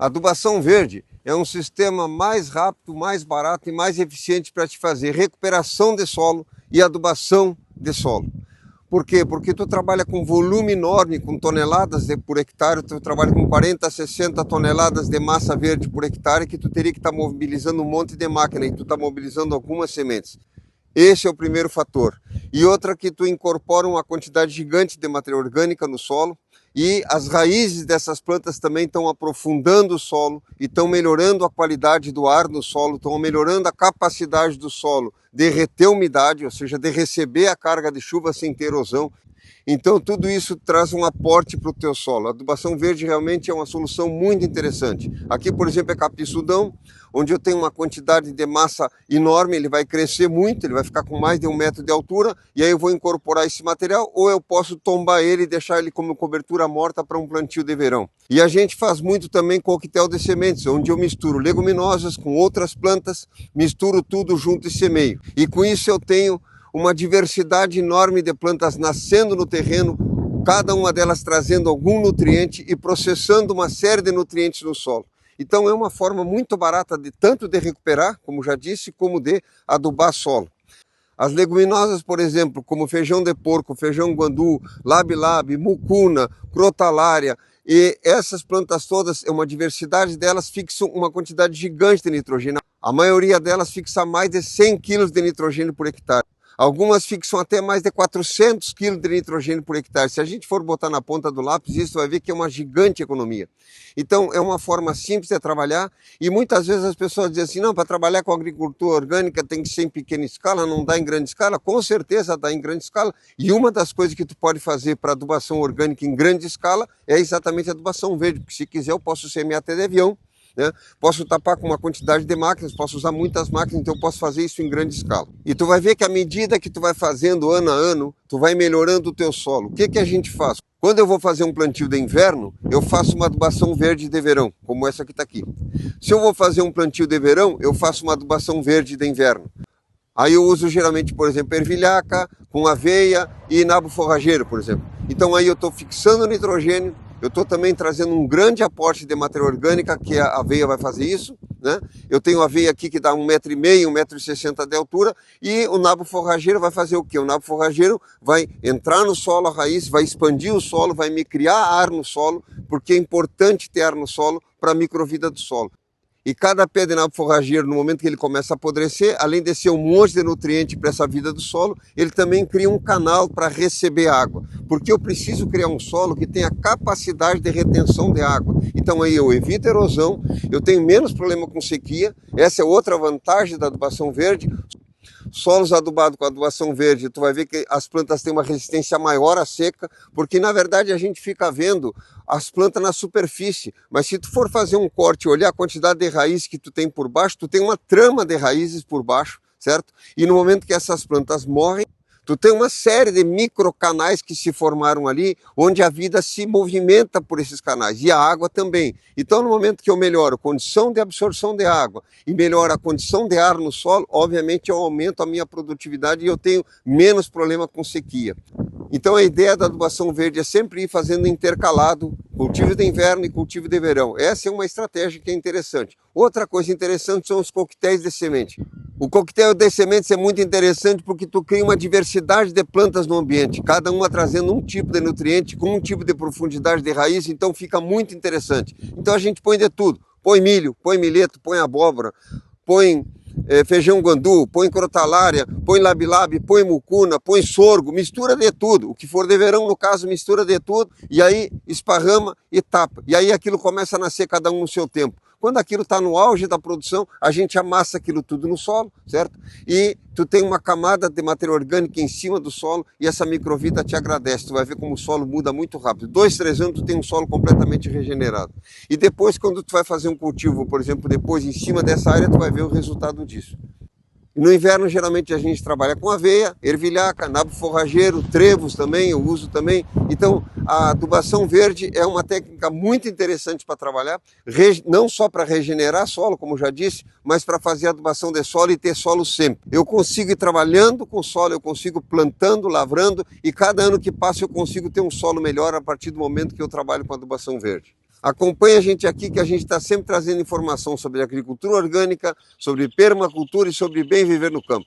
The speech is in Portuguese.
A adubação verde é um sistema mais rápido, mais barato e mais eficiente para te fazer recuperação de solo e adubação de solo. Por quê? Porque tu trabalha com volume enorme, com toneladas por hectare, tu trabalha com 40 a 60 toneladas de massa verde por hectare, que tu teria que estar mobilizando um monte de máquina e tu está mobilizando algumas sementes. Esse é o primeiro fator. E outra que tu incorpora uma quantidade gigante de matéria orgânica no solo e as raízes dessas plantas também estão aprofundando o solo e estão melhorando a qualidade do ar no solo, estão melhorando a capacidade do solo de reter umidade, ou seja, de receber a carga de chuva sem ter erosão. Então tudo isso traz um aporte para o teu solo. A adubação verde realmente é uma solução muito interessante. Aqui, por exemplo, é capim-sudão, onde eu tenho uma quantidade de massa enorme, ele vai crescer muito, ele vai ficar com mais de 1 metro de altura, e aí eu vou incorporar esse material, ou eu posso tombar ele e deixar ele como cobertura morta para um plantio de verão. E a gente faz muito também coquetel de sementes, onde eu misturo leguminosas com outras plantas, misturo tudo junto e semeio. E com isso eu tenho uma diversidade enorme de plantas nascendo no terreno, cada uma delas trazendo algum nutriente e processando uma série de nutrientes no solo. Então é uma forma muito barata de tanto de recuperar, como já disse, como de adubar solo. As leguminosas, por exemplo, como feijão de porco, feijão guandu, labi-labi, mucuna, crotalária, e essas plantas todas, uma diversidade delas fixam uma quantidade gigante de nitrogênio. A maioria delas fixa mais de 100 kg de nitrogênio por hectare. Algumas fixam até mais de 400 kg de nitrogênio por hectare. Se a gente for botar na ponta do lápis, isso vai ver que é uma gigante economia. Então, é uma forma simples de trabalhar e muitas vezes as pessoas dizem assim, não, para trabalhar com agricultura orgânica tem que ser em pequena escala, não dá em grande escala. Com certeza dá em grande escala. E uma das coisas que tu pode fazer para adubação orgânica em grande escala é exatamente a adubação verde, porque se quiser eu posso semear até de avião. Posso tapar com uma quantidade de máquinas, posso usar muitas máquinas, então eu posso fazer isso em grande escala. E tu vai ver que à medida que tu vai fazendo ano a ano, tu vai melhorando o teu solo. O que que a gente faz? Quando eu vou fazer um plantio de inverno, eu faço uma adubação verde de verão, como essa que está aqui. Se eu vou fazer um plantio de verão, eu faço uma adubação verde de inverno. Aí eu uso geralmente, por exemplo, ervilhaca com aveia e nabo forrageiro, por exemplo. Então aí eu estou fixando o nitrogênio, eu estou também trazendo um grande aporte de matéria orgânica, que a aveia vai fazer isso, né? Eu tenho aveia aqui que dá 1,5 m, 1,60 m de altura, e o nabo forrageiro vai fazer o quê? O nabo forrageiro vai entrar no solo, a raiz, vai expandir o solo, vai me criar ar no solo, porque é importante ter ar no solo para a microvida do solo. E cada pé de nabo forrageiro, no momento que ele começa a apodrecer, além de ser um monte de nutriente para essa vida do solo, ele também cria um canal para receber água. Porque eu preciso criar um solo que tenha capacidade de retenção de água. Então aí eu evito erosão, eu tenho menos problema com sequia. Essa é outra vantagem da adubação verde. Solos adubados com adubação verde, tu vai ver que as plantas têm uma resistência maior à seca, porque na verdade a gente fica vendo as plantas na superfície, mas se tu for fazer um corte e olhar a quantidade de raiz que tu tem por baixo, tu tem uma trama de raízes por baixo, certo? E no momento que essas plantas morrem, tu tem uma série de microcanais que se formaram ali, onde a vida se movimenta por esses canais, e a água também. Então, no momento que eu melhoro a condição de absorção de água e melhoro a condição de ar no solo, obviamente eu aumento a minha produtividade e eu tenho menos problema com sequia. Então, a ideia da adubação verde é sempre ir fazendo intercalado, cultivo de inverno e cultivo de verão. Essa é uma estratégia que é interessante. Outra coisa interessante são os coquetéis de semente. O coquetel de sementes é muito interessante porque tu cria uma diversidade de plantas no ambiente, cada uma trazendo um tipo de nutriente, com um tipo de profundidade de raiz, então fica muito interessante. Então a gente põe de tudo, põe milho, põe milheto, põe abóbora, põe feijão guandu, põe crotalária, põe labi-labi, põe mucuna, põe sorgo, mistura de tudo. O que for de verão, no caso, mistura de tudo, e aí esparrama e tapa. E aí aquilo começa a nascer cada um no seu tempo. Quando aquilo está no auge da produção, a gente amassa aquilo tudo no solo, certo? E tu tem uma camada de matéria orgânica em cima do solo e essa microvida te agradece. Tu vai ver como o solo muda muito rápido. 2, 3 anos tu tem um solo completamente regenerado. E depois, quando tu vai fazer um cultivo, por exemplo, depois em cima dessa área, tu vai ver o resultado disso. No inverno, geralmente, a gente trabalha com aveia, ervilhaca, nabo forrageiro, trevos também, eu uso também. Então, a adubação verde é uma técnica muito interessante para trabalhar, não só para regenerar solo, como já disse, mas para fazer adubação de solo e ter solo sempre. Eu consigo ir trabalhando com solo, eu consigo plantando, lavrando, e cada ano que passa eu consigo ter um solo melhor a partir do momento que eu trabalho com adubação verde. Acompanhe a gente aqui que a gente está sempre trazendo informação sobre agricultura orgânica, sobre permacultura e sobre bem viver no campo.